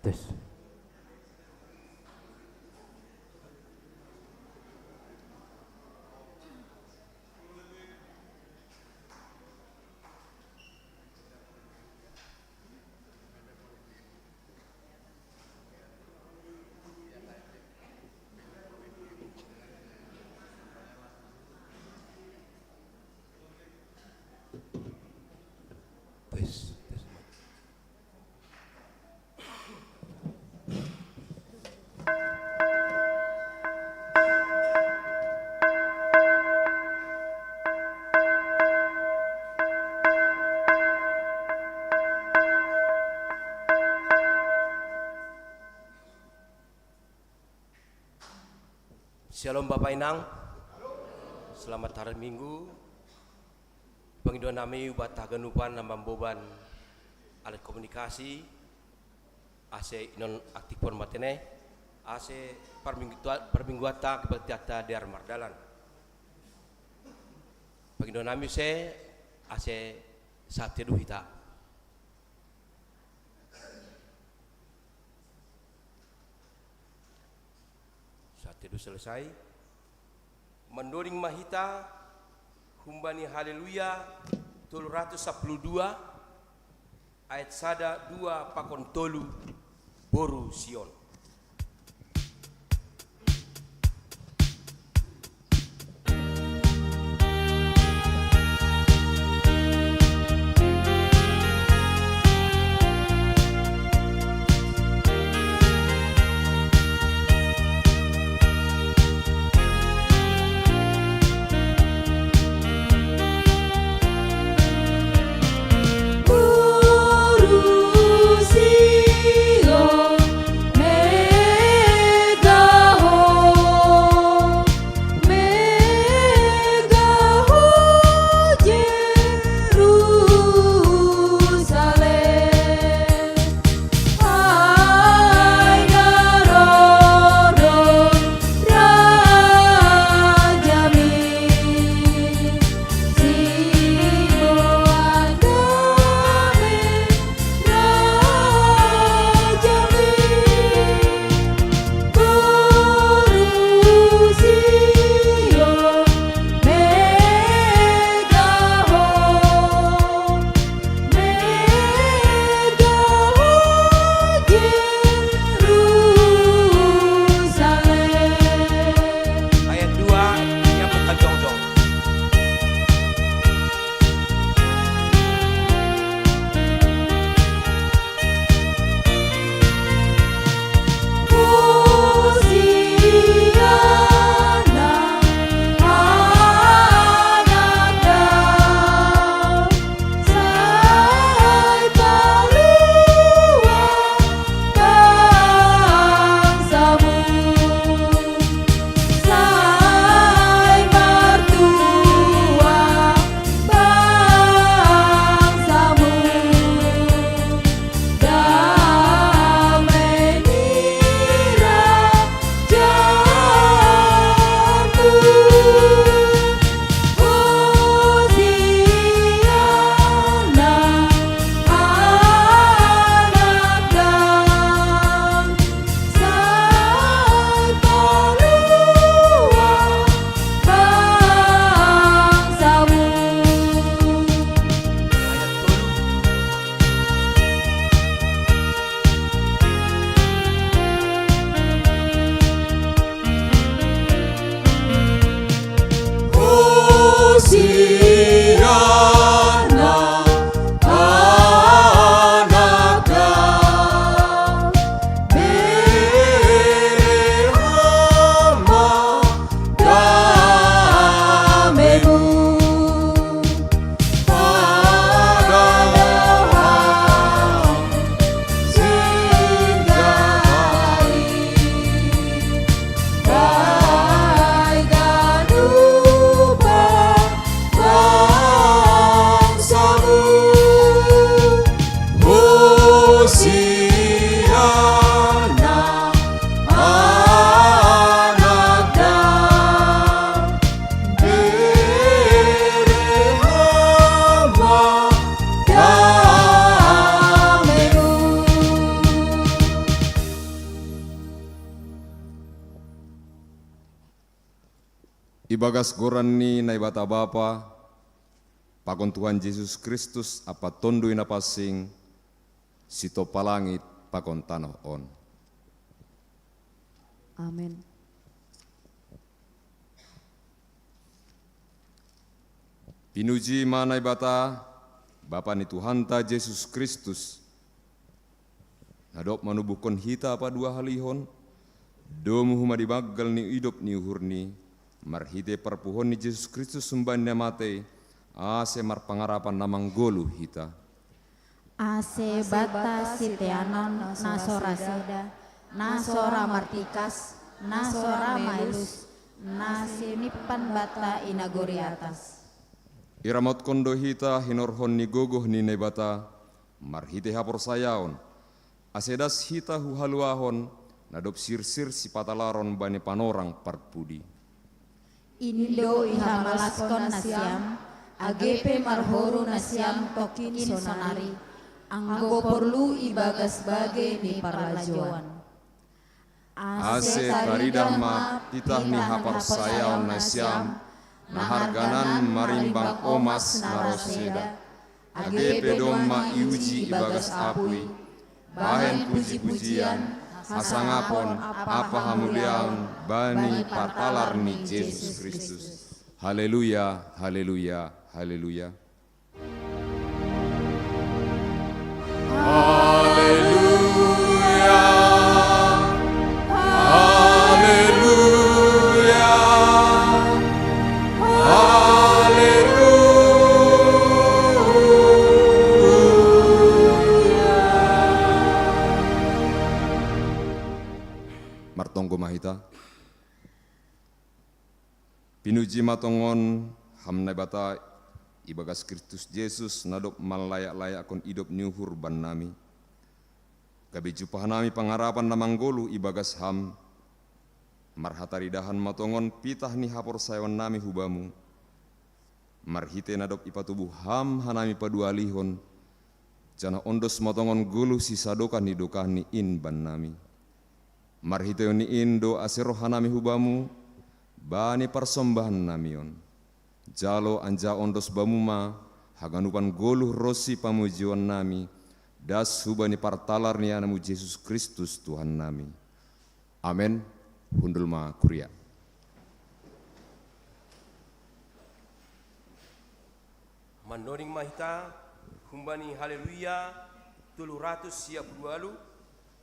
Tes. Tes. Shalom Bapak Inang, selamat hari Minggu. Pengiduan nami ubat taganupan nambang boban alat komunikasi ase non aktif formatene ase permingguata kebertiata di Mardalan. Pengiduan nami se ase saat teduh hita. Itu selesai mendoring mahita humbani haleluya 312 ayat sada 2 pakon tolu boru Sion. Sion, Ibagas gorani na ibata Bapa, pakon Tuhan Yesus Kristus apa tondoi na pasing, sito palangit pakon tanah on. Amin. Pinuji mana ibata Bapa ni Tuhan ta Yesus Kristus, nadop manubukon hita apa dua halihon, domu huma dibagal ni hidup ni uhurni, marhite perpuhon ni Yesus Kristus sumbannya mate, ase mar pangarapan namang golu hita. Ase bata siteanon nasora seda, nasora martikas, nasora maelus, nasinipan bata inagori atas. Iramot kondo hita hinorhon ni gogoh ni nebata, marhite hapor sayaon, asedas hita huhaluahon, nadop sir-sir si patalaron bani panorang parpudi. Indo ihamalaskon nasiam, agepe marhoru nasiam tokin sonari, anggo porlu ibagas bage ni parlajuan. Ase karidah ma titah ni hapar sayaon nasiam, naharganan marimbang omas naroseda, agepe domma iuji ibagas apui, bahen puji-pujian, asangapon apa hamuliaun bani partalar ni Yesus Kristus. Haleluya, haleluya, haleluya. Haleluya, haleluya, martonggo mahita. Pinuji matongon hamna bata ibagas Kristus Yesus nadop malayak-layak kon hidup nyuhur ban nami. Gabi jupah nami pangarapan namang golu ibagas ham. Marhataridahan matongon pitah ni hapor sayon nami hubamu. Marhite nadop ipatubuh ham hanami padualihon. Jana ondos matongon gulu si sadokan ni dokah ni in ban nami. Marhite ni indo aseroh hanami hubamu. Bani persembahan namion. Jalo anja ondos bamuma haganupan goluh rosi pamujiwan nami. Das hubani partalar ni anamu Yesus Kristus Tuhan nami. Amin. Hundul ma kuria. Mandoring mahita humbani haleluya 320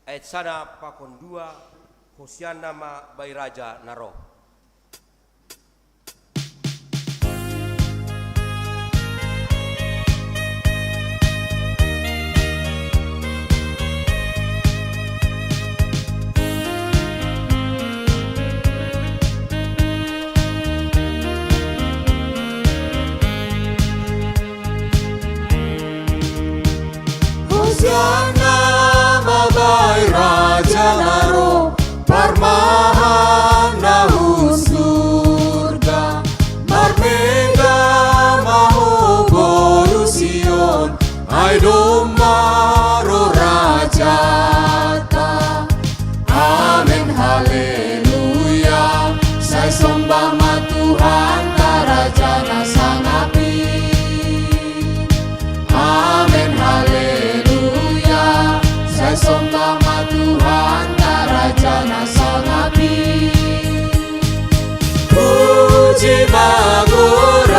ayat sana pakon 2 Hosiana ma bai raja naro. Hosiana mabai raja naro, parmahan nahun surga, marmega maho golu Sion, ai domaro rajata. Amin haleluya, saya sembah ma Tuhan karajana sang api. Amin haleluya, saya sembah ma Tuhan karajana sang api. Puji magorani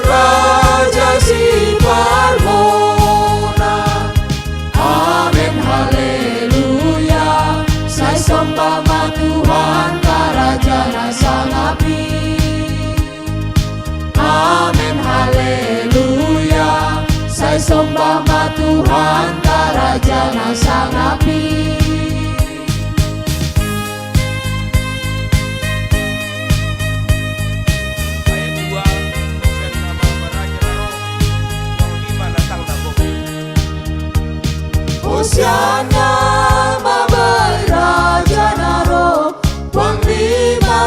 raja si parmona. Amin haleluya, saya sembah ma Tuhan karajana sang api. Amin haleluya, saya sembah ma Tuhan karajana sang api. Ayat 2 Hosiana ma baraja naro yang 5 natang dago. Hosiana mabai raja naro, panglima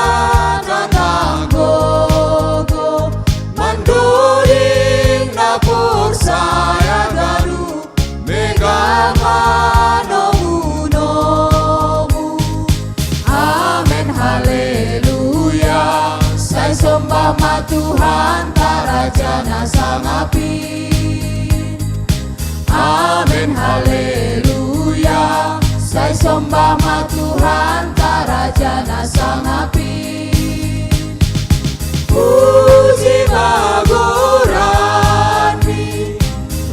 nanang gogo, mandoring na porsaya garu, mega manomu nomu. Amin haleluya. raja na sangapin. Amin haleluya, saya sembah ma Tuhan ta raja na sangapin. Puji magorani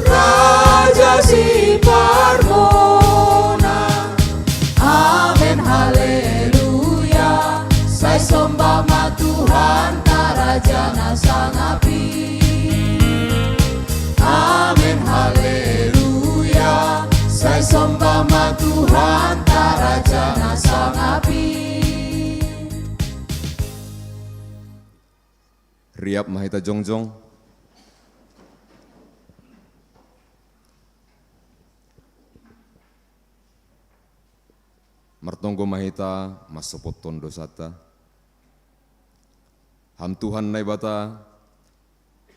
raja si parmona. Amin haleluya, saya sembah ma Tuhan ta raja na sangapin. Amin haleluya, saya sembah ma Tuhan ta raja na sangapin. Riap mahita jongjong. Martonggo mahita masopot tondo sata. Ham Tuhan nai bata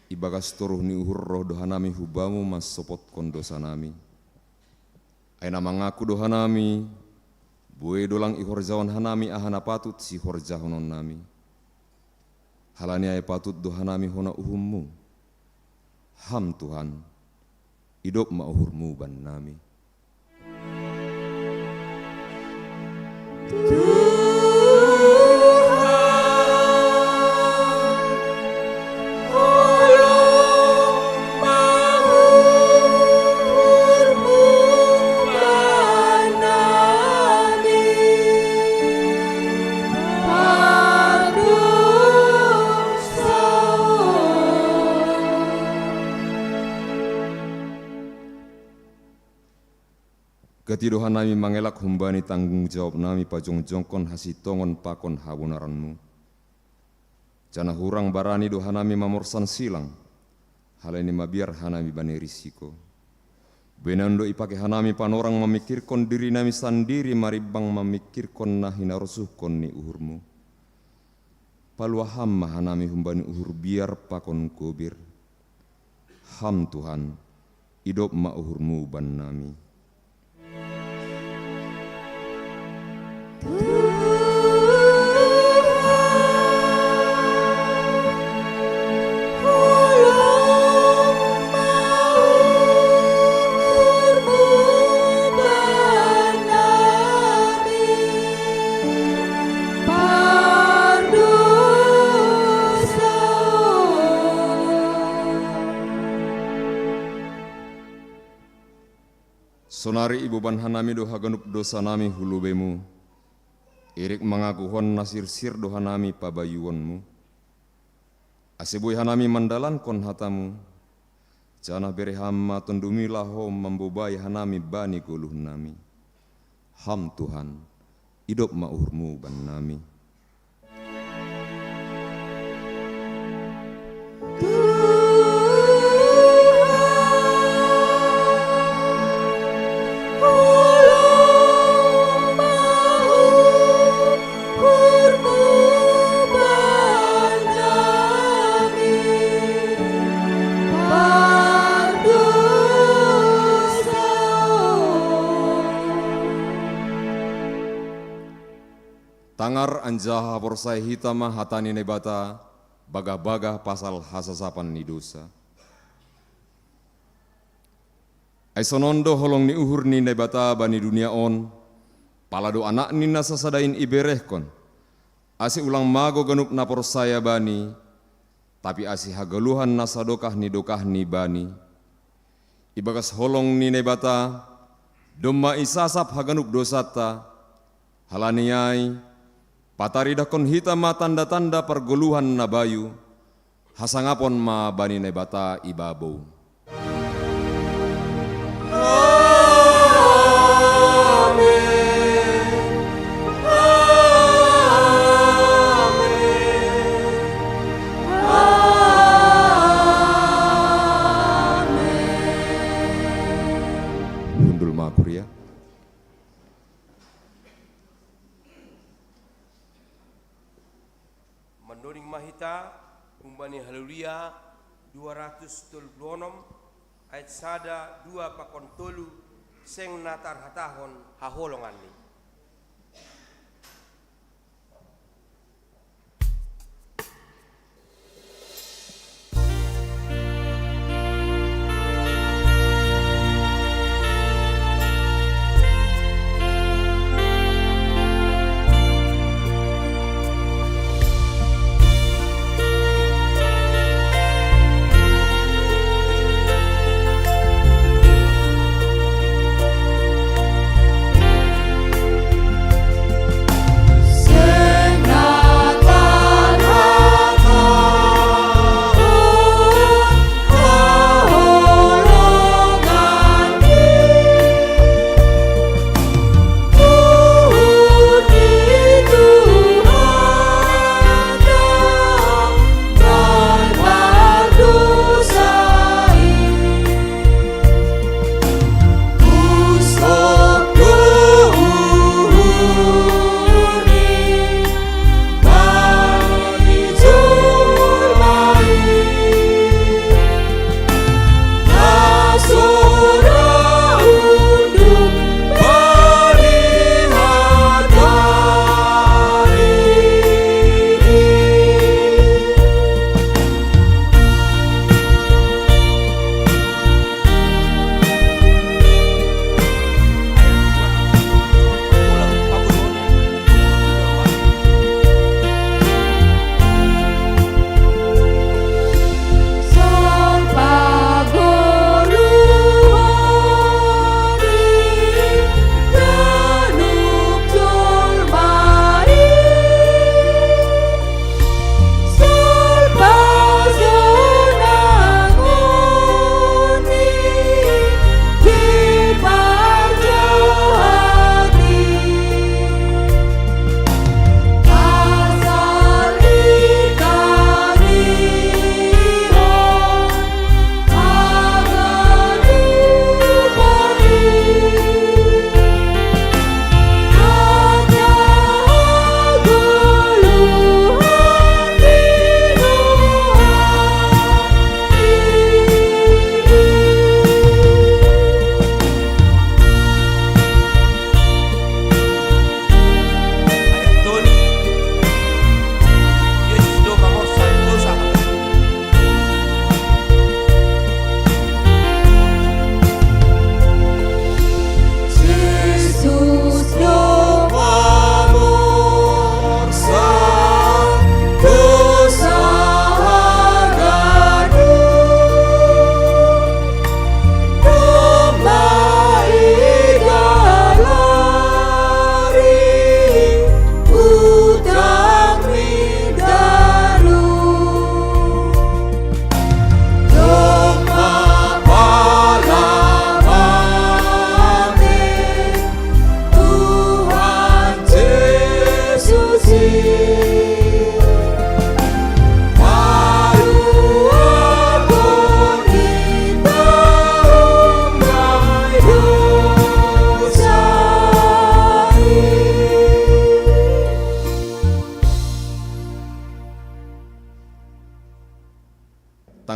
ibagas turuh ni uhur roh dohanami hubamu masopot kondo sanami. Aina mangaku dohanami bue dolang ihor jawan hanami ahana patut si hor jahonon nami. Halani ay patut dohanami hona uhummu. Ham Tuhan idop ma uhurmu ban nami. Ketidohan nami mangelak humbani tanggung jawab nami pajong-jongkon hasitongon pakon habunaranmu. Jana hurang barani dohanami mamorsan silang. Hal ini mabiar hanami bani risiko. Benando ipake hanami panorang memikirkon diri nami sandiri maribang memikirkon nahina rosuhkon ni uhurmu. Paluaham hanami humbani uhur biar pakon kubir. Ham Tuhan, idop ma uhurmu ban nami. Sonari ibu ban hanami doha ganup dosa nami hulubemu. Irik mengakuhon nasir sir doha nami pabayuonmu. Aseboy hanami mandalan kon hatamu. Jana bere hamma tundumi laho membobai hanami bani guluh nami. Ham Tuhan, idop ma uhurmu ban nami. Tangar anjaha porsai hitama hatani nebata bagah-bagah pasal hasasapan ni dosa. Aisonondo holong ni uhur ni nebata bani dunia on, palado anak ni nasasadain iberehkon. Asi ulang mago ganup na porsaya bani, tapi asi hagaluhan nasadokah ni bani. Ibagas holong ni nebata, domma isasap haganup dosata, halaniai, pataridakon hitam ma tanda-tanda pergoluhan nabayu, hasangapon ma bani nebata ibabou. Hundul ma kuria. Mendoring mahita umbani haleluya 236 ayat sada 2 pakon tolu seng natar hatahon haholongan ni.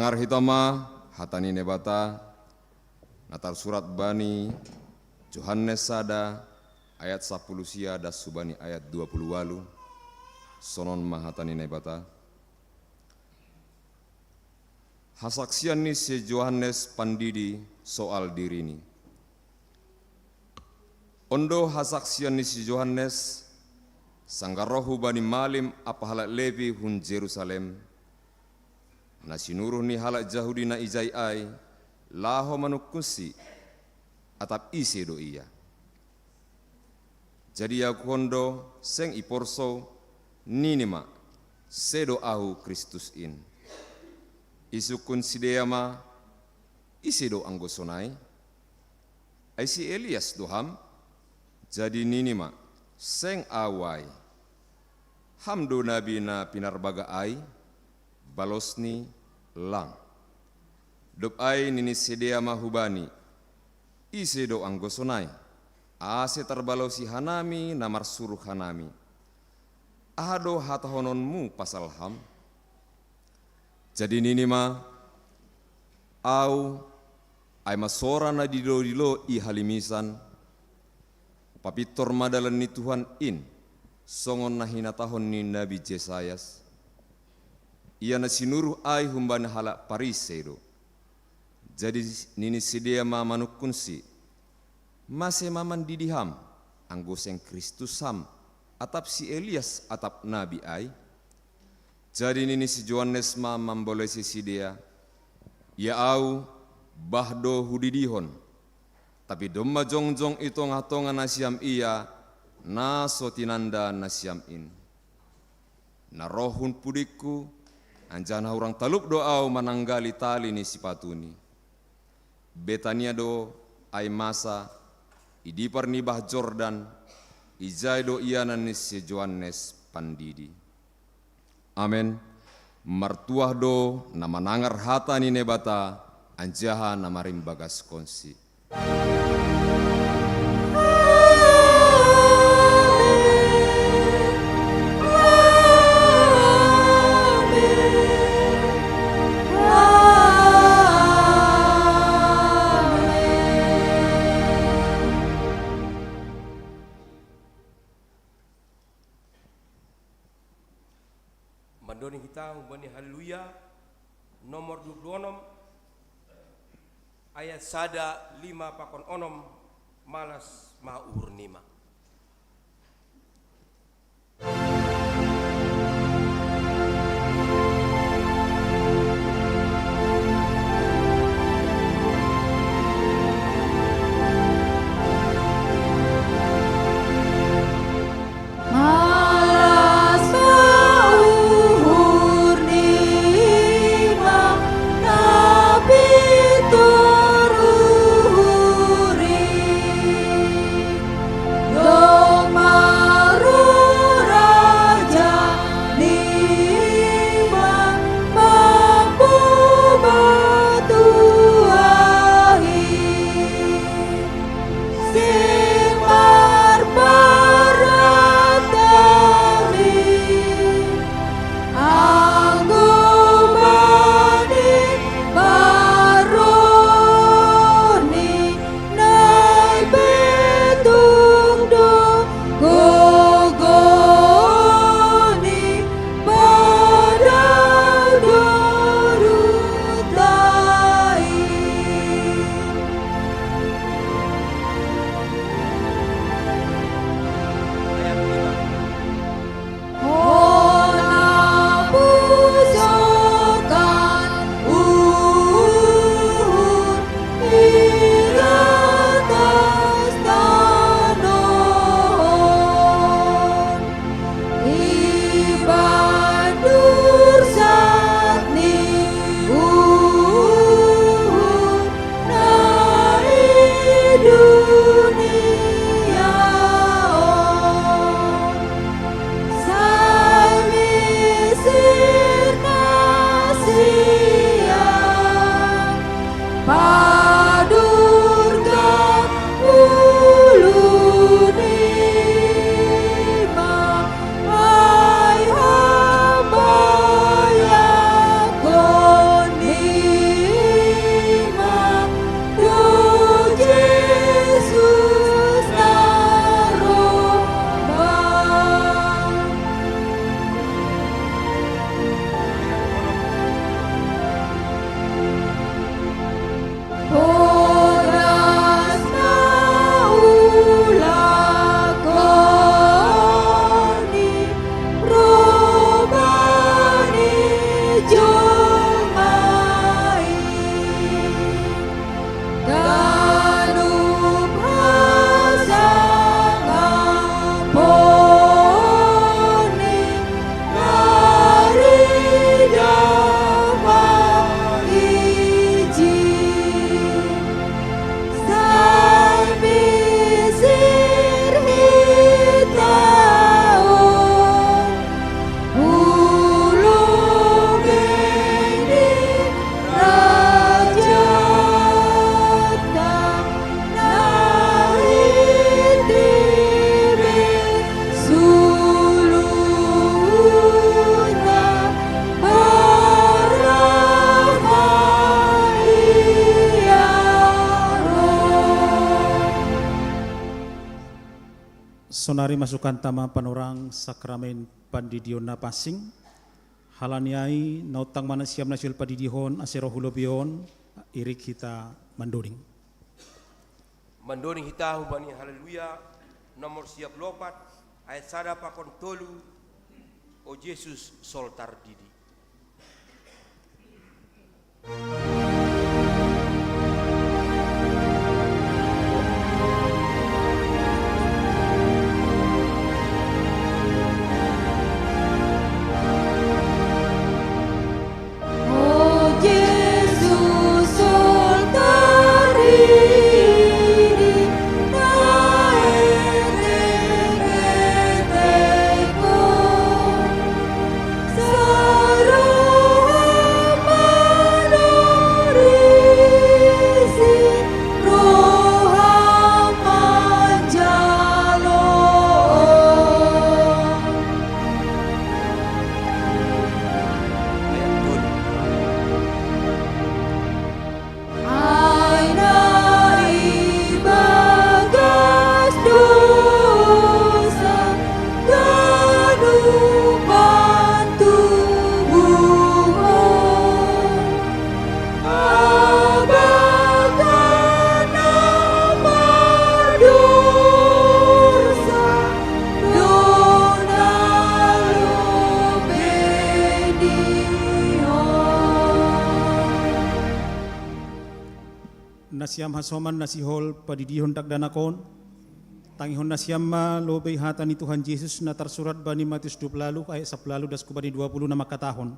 Pangar hitama hatani nebata natar surat bani Johannes sada ayat 10 sia das subani ayat 28 sonon mahatani nebata. Hasaksian ni si Johannes pandidi soal dirini. Ondo hasaksian ni si Johannes sanggarohu bani malim apa halak levi hun Jerusalem. Na sinuruh ni halak Jahudi na ijai ai laho manukusi atap isi do iya. Jadi aku hondo seng iporso ninima sedo ahu Kristus in. Isukun sideyama isi do anggosonai. Aisi Elias doham jadi ninima seng awai. Hamdo nabi na pinarbaga ai balosni lang. Dop ai nini sideyama hubani isi do anggosonai. Ase terbalosi hanami namar suruh hanami. Ahado hatahononmu pasal ham. Jadi ninima au ai masora na dilo i halimisan papitor madalan ni Tuhan in songon na hinatahon ni Nabi Jesayas. Ia na sinuruh ai humban halak parisedo. Jadi nini sidea ma manukunsi mase maman didiham anggoseng Kristus ham atap si Elias atap nabi ai. Jadi nini si Johannes ma mambolesi sidea ia au bahdo hudidihon tapi domma jongjong itu ngatonga nasiam ia na sotinanda nasiam in na rohun pudiku anjana orang talup doau mananggali tali ni sipatuni Betania do ai masa idipar ni bah Jordan ijai do iana ni si Johannes pandidi. Amen. Martuah do na manangar hata ni nebata anjaha na marimbagas konsi. Mandoni kita umbani haleluya nomor 26 ayat sada 5 pakon onom malas maur nima. Nabi Sonari masukan tama panorang sakramen pandidion na pasing. Halaniai nautang mana siam nasil padidihon asero hulobion irik kita mandoring. Mandoring hita hubani haleluya nomor siap lopat ayat sada pakon tolu o Yesus soltar didi. Nasiam hasoman nasihol padidihon takdanakon. Tangihon nasiam ma lobay hata ni Tuhan Yesus na tersurat bani Matius 20 ayat 10 das kubani 20 na makatahon.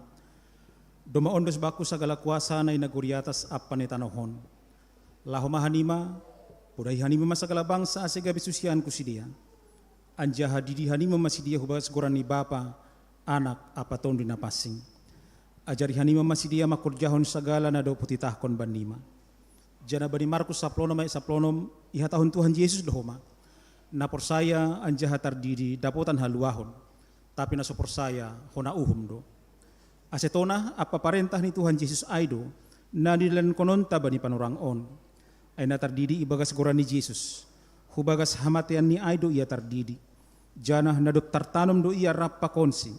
Domaon dos baku sagala kuasa na inaguriatas apa ni tanohon. Laho mahanima, puray hanima masagala bangsa asega bisusian kusidia. Anja hadidi hanima masidia hubas goran ni bapa, anak apa ton dinapasing. Ajari hanima masidia makurjahon sagala na do putitahkon banima. Jana bani Markus saplonom ayat saplonom iha tahun Tuhan Yesus dohoma. Na porsaya anja hatardidi dapotan haluahon. Tapi na so porsaya hona uhum do. Asetona apa parentah ni Tuhan Yesus aido na nilan kononta bani panurang on. Ay natardidi ibagas goran ni Yesus. Hubagas hamatian ni aido ia tardidi. Jana nadop tartanom do ia rapa konsi.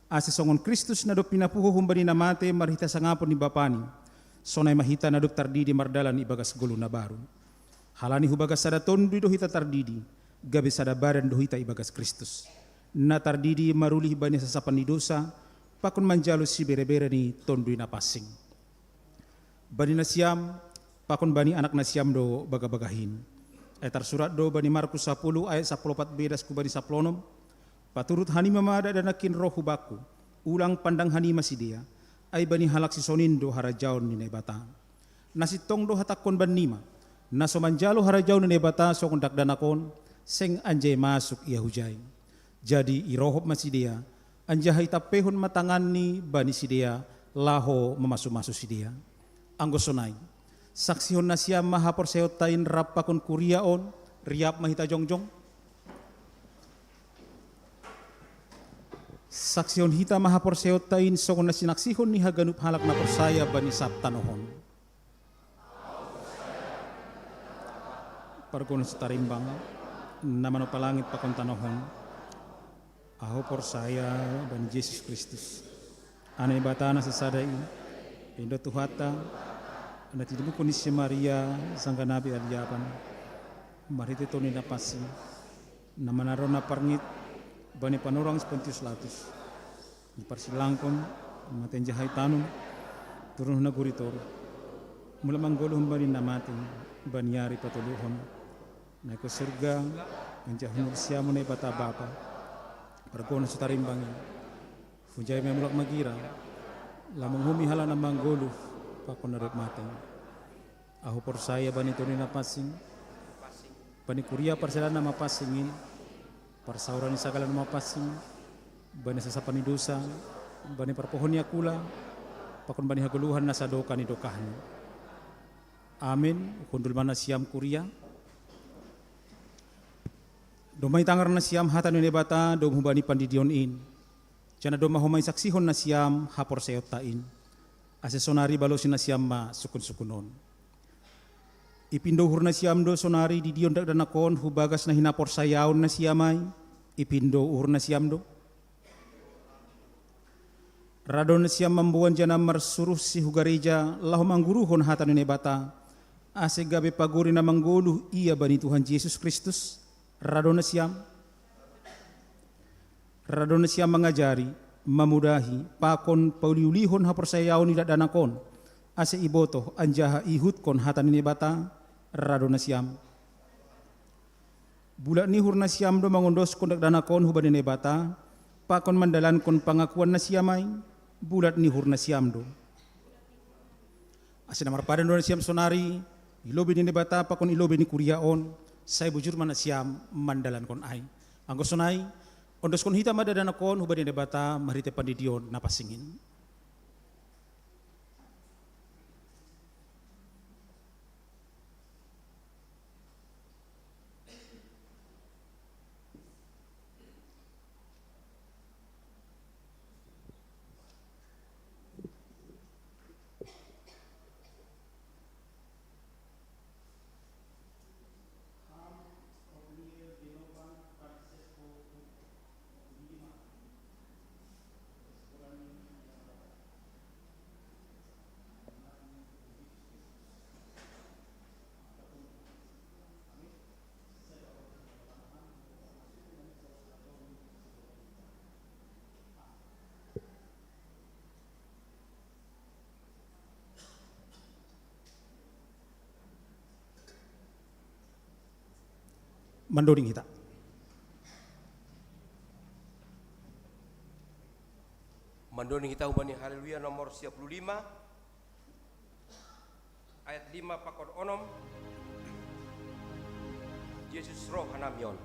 Ase songon Kristus nadop pinapuho humbani namate marhita sangapon ni Bapani. Sonay mahita na duk tardidi mardalan ibagas gulo na baru. Halani hubagas sada tondo dohita tardidi, gabi sada baran dohita ibagas Kristus. Na tardidi maruli bani sa sapan ni dosa, pakon manjalo si bere-bere ni tondo na pasing. Bani na siyam, pakon bani anak na siyam do bagabagahin. Ay tarsurat do bani Markus 10 ayat 14 bedas ku bani saplonom, paturut hanima mada danakin roh hubaku, ulang pandang hanima si dia. Ay bani halak si sonindo harajaon ni nebata. Nasi tongdo hatakon banima. Naso manjalo harajaon ni nebata so kondak danakon seng anjay masuk ia hujay. Jadi irohop masidia anjahay tapehon matangan ni bani sidia laho memasu-masu sidia. Anggosonay. Saksihon na siya mahapor seotain rapakon kuriaon riap mahita jongjong. Saksion hita mahapor seotain sokon na sinaksihon ni haganup halak na porsaya bani saptanohon. Pargon sa tarimbang naman o palangit pakon tanohon. Aho porsaya bani Jesus Kristus. Anay bata na sa saday indo tuhata na tinubu ko ni si Maria sangga nabi aliyapan. Marito ni napasi na manaro na parngit bani panurang Pontius Latus di parsilangkon matenjahay tanong turun na guritor mula mangguluhon bani namatin banyari patuluhon na ko surga anjahon siya mo na ibata bapa pargono sa tarimbangin hujay may mulak magira lamang humihala na mangguluh pakon narip matin aho porsaya bani to ni napasing bani kuria parsila na mapasingin parsauran ni sagala na mapasing bani sa sapan ni dosa bani parpohon niya kula pakon bani haguluhan na sa doka ni dokahan. Amin. Kundul man na siyam kuria domay tangar na siyam hatan ni bata dom hubani pandidion in jana doma humay saksihon na siyam hapor sayot tain asesonari balosin na siyam ma sukun-sukunon Ipindo uhur na siyam do sonari di dion dak danakon hubagas na hinapor sayaon na siyamay. Ipindo uhur na siyam do. Radon na siyam mambuan jana marsuruh si hugareja lahom angguruhon hatan ni bata. Ase gabe paguri na mangguluh iya bani Tuhan Yesus Kristus. Radon na siyam mengajari, mamudahi, pakon pauliulihon hapor sayaon ni danakon. Ase iboto anjaha ihut kon hatan ni bata. Radon na siyam. Bulat ni hurna siyam do mangondos kon danakon huban ni bata. Pakon mandalan kon pangakuan na siyamay. Bulat ni hurna siyam do. Ase namar padan do na siyam sonari. Ilobi ni bata pakon ilobi ni kuriaon. Say bujur mana siyam mandalan kon ay. Anggo sonay. Ondos kon hita madadana kon huban ni bata marite pandidion napasingin. Mandoring kita. Mandoring kita ubani haleluya nomor 55 ayat 5 pakon onom. Yesus roh hanamion.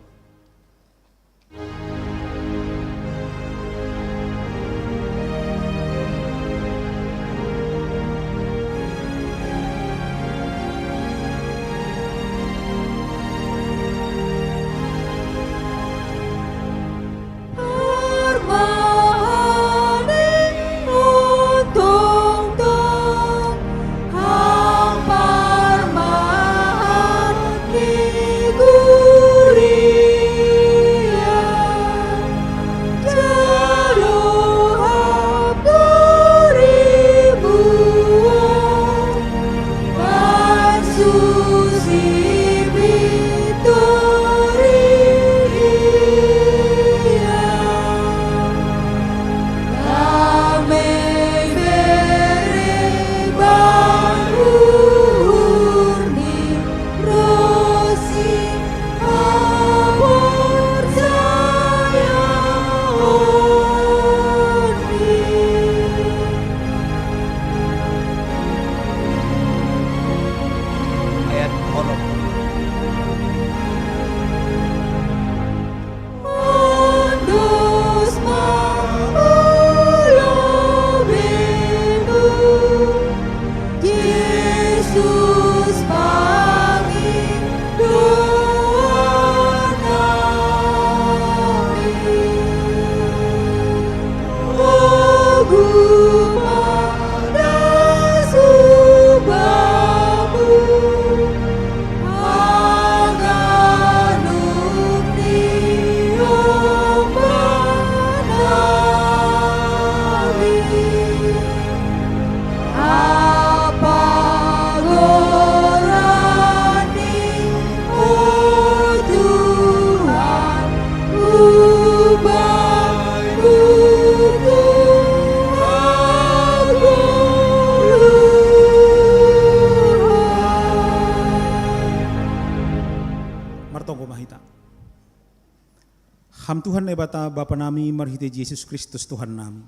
Ham Tuhan ebata Bapa nami marhite Yesus Kristus Tuhan nami.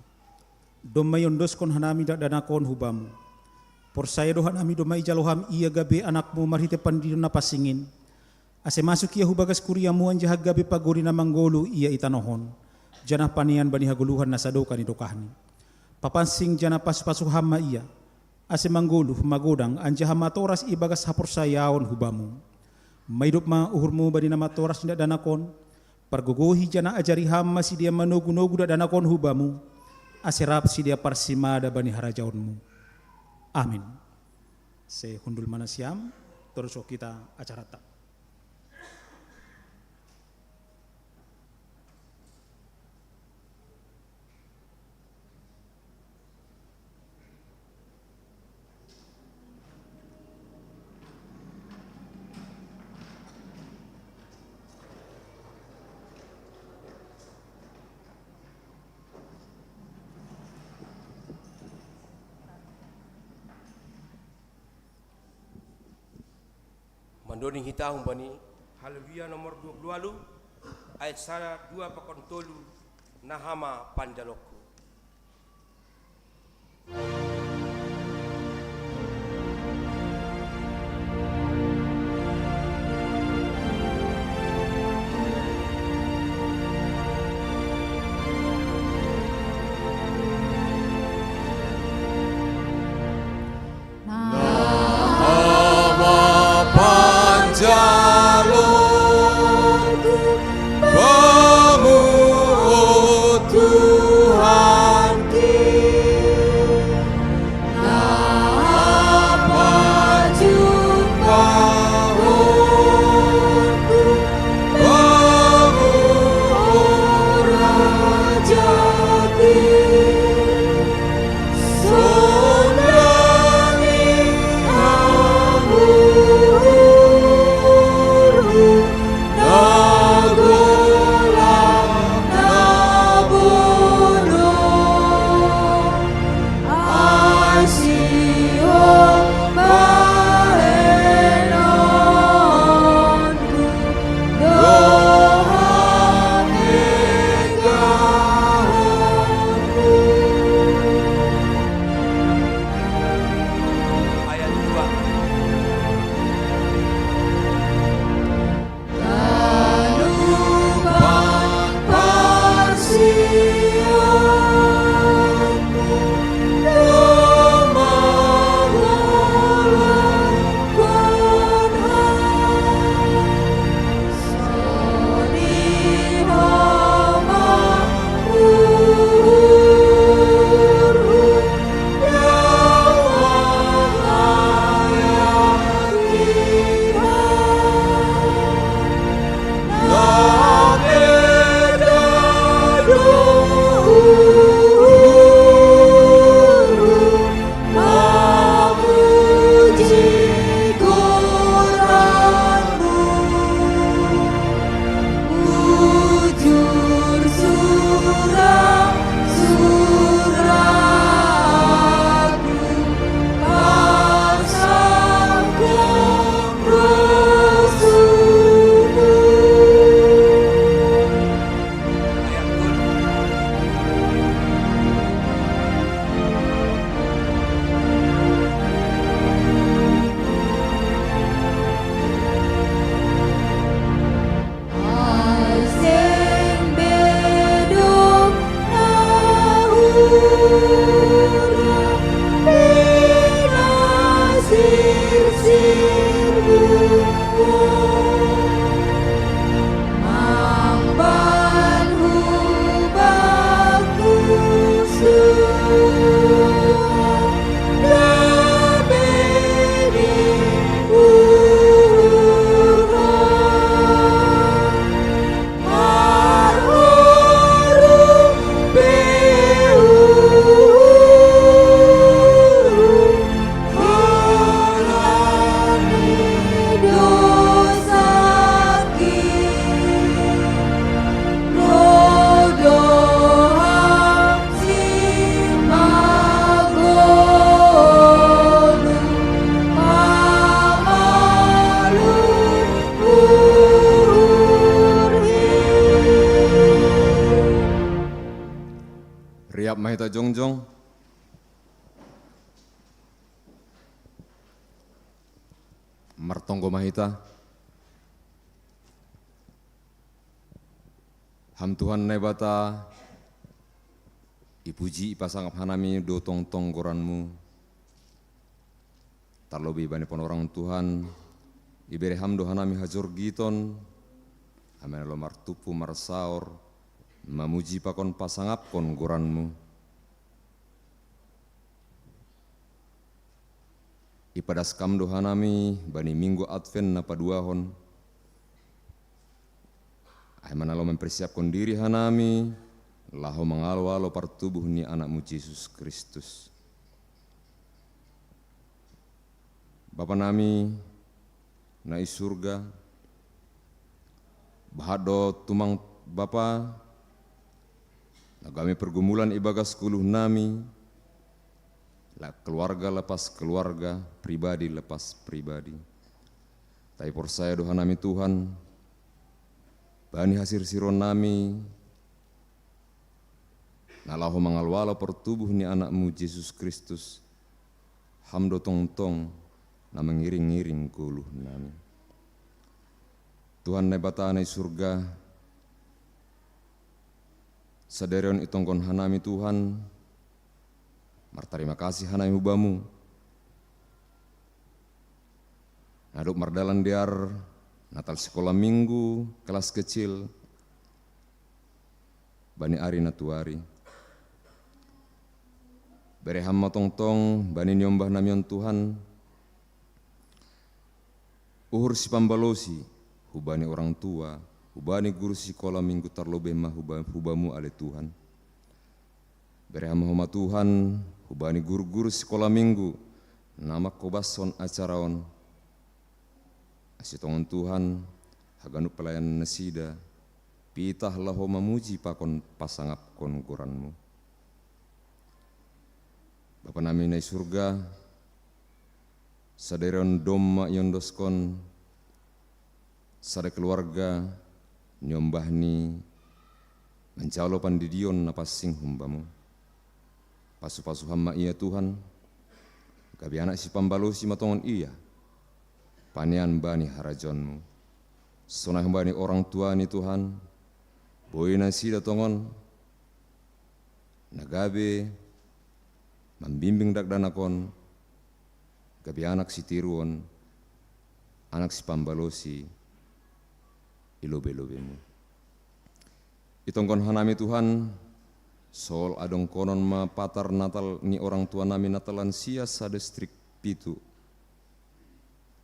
Domay ondos kon hanami danakon hubamu. Por saya dohan ami domay jaloham iya gabe anakmu marhite pandido na pasingin. Ase masuk ia hubagas kuriamu anjah gabe pagori na manggolu iya itanohon. Janah panian bani haguluhan na sadokan idokahni. Papansing janah pas-pasuham ma iya. Ase manggolu magodang anjah matoras ibagas hapor sayaon hubamu. Maidup ma uhurmu bani na matoras ndak danakon. Pargogohi jana ajari hamma si dia manogu-nogu da danakon hubamu. Aserap si dia parsimada bani harajaunmu. Amin. Se hundul manasiam. terus kita acara tak. Mandoni kita umpani Haleluya nomor 20 ayat 2 pakon tolu nahama panjaloko. Mahita Jongjong, Martonggo Mahita, Ham Tuhan Nebata, Ipuji ipasangap hanami do tong goranmu, tarlobi bani orang Tuhan, ibere ham do hanami hajur giton, amenelo martupu marsaor, mamuji pakon pasangap kon goranmu. Ipadas kam doha nami bani minggu Advent na paduahon. Ay manalo mempersiapkan diri hanami laho mangalo-alo partubuh ni anakmu Yesus Kristus. Bapa nami na surga, bahado tumang Bapa, nagami pergumulan ibagas kuluh nami, keluarga lepas keluarga, pribadi lepas pribadi. Tapi persaya doa nami Tuhan, bani hasil siron nami, nalahu mangalwala pertubuh ni anakmu Yesus Kristus, hamdo tong-tong na mengiring-iring kuluh nami. Tuhan nebata na surga, saderion itongkon hanami Tuhan, martarima kasih hanami hubamu. Naduk mardalan diar Natal sekolah minggu kelas kecil bani ari natuari. Bere hamma tong-tong bani nyombah namion Tuhan. Uhur si pambalosi hubani orang tua, hubani guru sekolah minggu tarlobe mah hubamu ale Tuhan. Bere hamma Tuhan hubani guru-guru sekolah minggu nama kobason acaraon. Asitongon Tuhan haganu pelayan nasida pitah laho mamuji pakon pasangap kon kuranmu. Bapa nami nai surga, saderon domma yondoskon, sade keluarga nyombahni mencalo pandidion napasing humbamu. Pasu-pasu hamma iya Tuhan, gabi anak si pambalosi matongon iya, panian bani harajonmu. Sonah bani orang tua ni Tuhan, boi nasi datongon, nagabe, membimbing dakdanakon, gabi anak si tiruon, anak si pambalosi, ilobe-lobemu. Itongkon hanami Tuhan, sol adong konon ma patar Natal ni orang tua nami Natalan sia sa distrik pitu.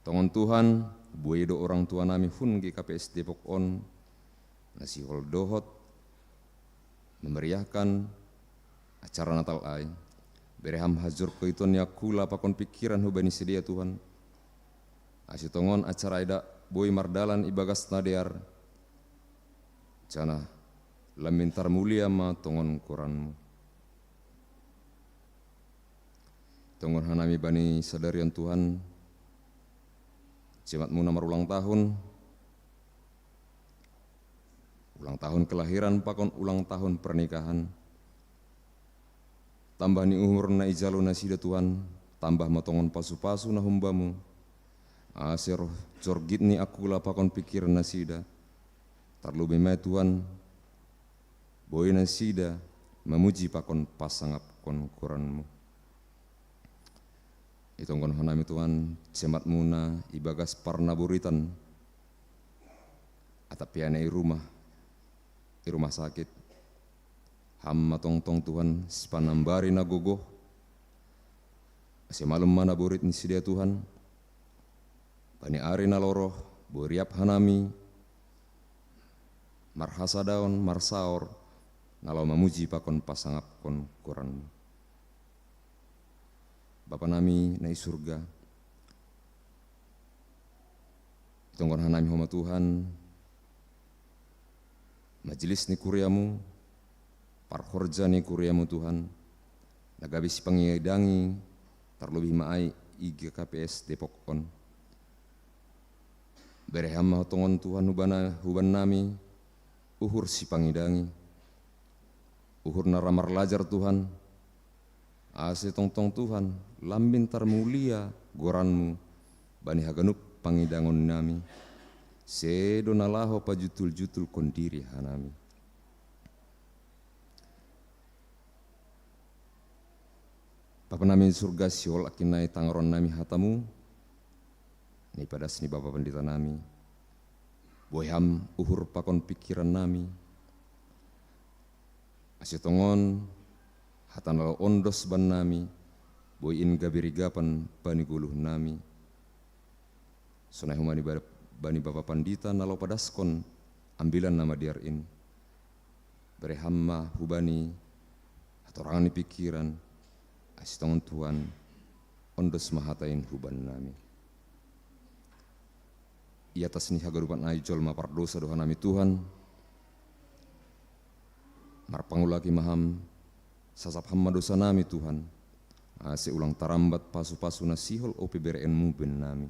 Tongon Tuhan, buedo orang tua nami hun di KPS Depok on, nasi hol dohot, memeriahkan acara Natal ai. Bereham hajur ko iton yakula pakon pikiran hubani sedia Tuhan. Asitongon acara ida boi mardalan ibagas nadear. Jana lamintar mulia ma tongon koranmu. Tongon hanami bani sadarian Tuhan. Cematmu nomor ulang tahun kelahiran pakon ulang tahun pernikahan. Tambah ni umur na ijalo nasida Tuhan, tambah matongon pasu-pasu na humbamu. Aser jorgit ni akula pakon pikir nasida. Tarlubi mai Tuhan, boi nasida memuji pakon pasangap kon kuranmu. Itongkon hanami Tuhan, cematmu na ibagas parnaburitan. Atapiana i rumah sakit. Hamma tong-tong Tuhan sipanambari na gogoh. Asimalum mana burit ni sidia Tuhan. Bani ari na loroh, buriap hanami. Marhasa daun, marsaor, nalau memuji pakon pasangap kon kuranmu. Bapa nami na surga. Itongkon hanami homa Tuhan. Majelis ni kuriamu, parhorja ni kuriamu Tuhan, nagabis pangidangi, terlebih maai IG KPS Depok on. Bereham tongon Tuhan huban nami, uhur si pangidangi, uhur naramar lajar Tuhan, ase tong-tong Tuhan, lambin termulia goranmu, bani haganup pangidangon nami, sedo nalaho pajutul-jutul kondiri hanami. Bapa nami surga siol akinai tangaron nami hatamu, ni pada sini Bapa pendeta nami, boyham uhur pakon pikiran nami, asitongon hatanal ondos ban nami, boin gabirigapan bani guluh nami. Sonai humani bani bapa pandita nalo padaskon ambilan nama diarin. Berehamma hubani atorangan ni pikiran asitongon Tuhan ondos mahatain huban nami. Ia atas ni hagarupan aijol mapardosa doha nami Tuhan. Marpangulaki maham sasap hamma dosa nami Tuhan. Ase ulang tarambat pasu-pasu nasihol OPBRN mu ben nami.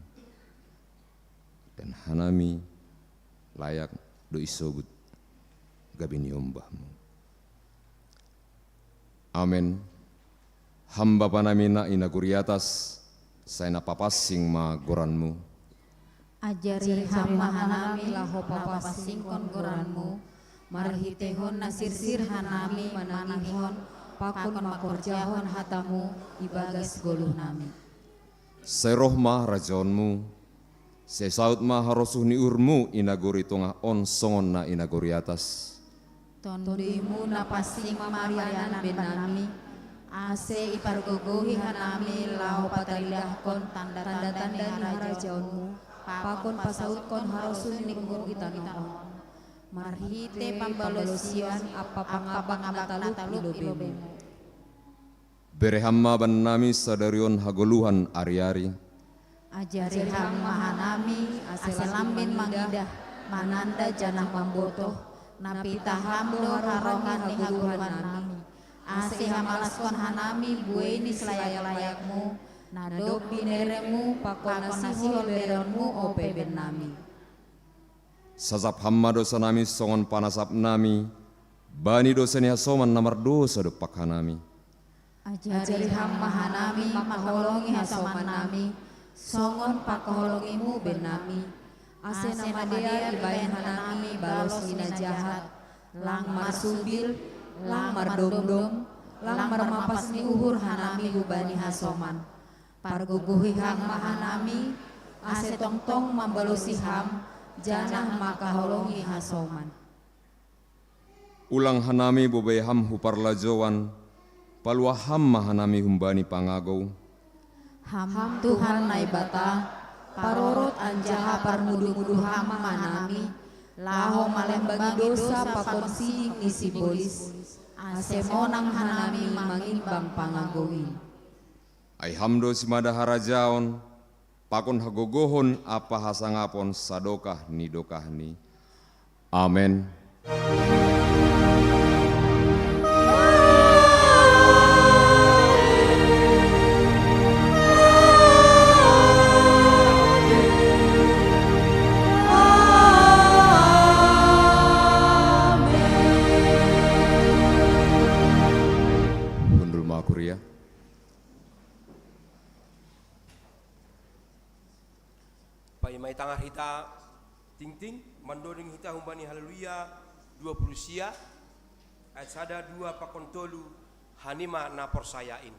Dan hanami layak do isobut gabini ombahmu. Amen. Hamba panami na inaguriatas saya na papasing magoranmu. Ajari hamba hanami laho papasing kon goranmu, marhitehon nasirsir hanami mananihon, pakon makorjahon hatamu ibagas goluh nami. Serohma rajonmu, sesaut ma harosuh ni urmu inaguri tongah on songon na inaguri atas. Tondimu napasing mamarianan ben nami, ase ipargogohi hanami laho patalidah kon tanda-tanda ni harajaonmu, pakon pasaut kon harosuh ni gunung itanoon. Marhite pambalosian apa pangabang matalup ilobemu. Berehamma ban nami sadarion hagoluhan ari-ari. Ajari hamba hanami aselambin mangidah mananda janah mambotoh napita hamdo harongan ni haguluhan nami. Ase hamalaskon hanami bueni selayak-layakmu nadop bineremu pakon nasihol beronmu ope ben nami. Sasap hamma dosa nami songon panasap nami, bani dosa ni hasoman namar dosa dopak hanami. Ajari hamba hanami makaholongi hasoman nami, songon pakaholongimu ben nami. Ase nama dia ibayan hanami balos ina jahat, lang marsubil, lang mardomdom, lang marmapas ni uhur hanami hubani hasoman. Parguguhi hamba hanami, ase tongtong mambalosi ham, janah makaholongi hasoman. Ulang hanami bobay ham huparlajowan, palwa hamma hanami humbani pangagow. Ham Tuhan naibata, parorot anjaha parmudu-mudu hama manami, laho malembagi dosa pakon siing ni sibolis, ase monang hanami mangimbang pangagowin. Ay hamdo simada harajaon, pakon hagogohon apa hasangapon sadokah ni dokah ni. Amen. Pai mai tangah hita ting-ting mandoring hita humbani haleluya 20 sia ayat sada 2 pakon tolu hanima na persayain.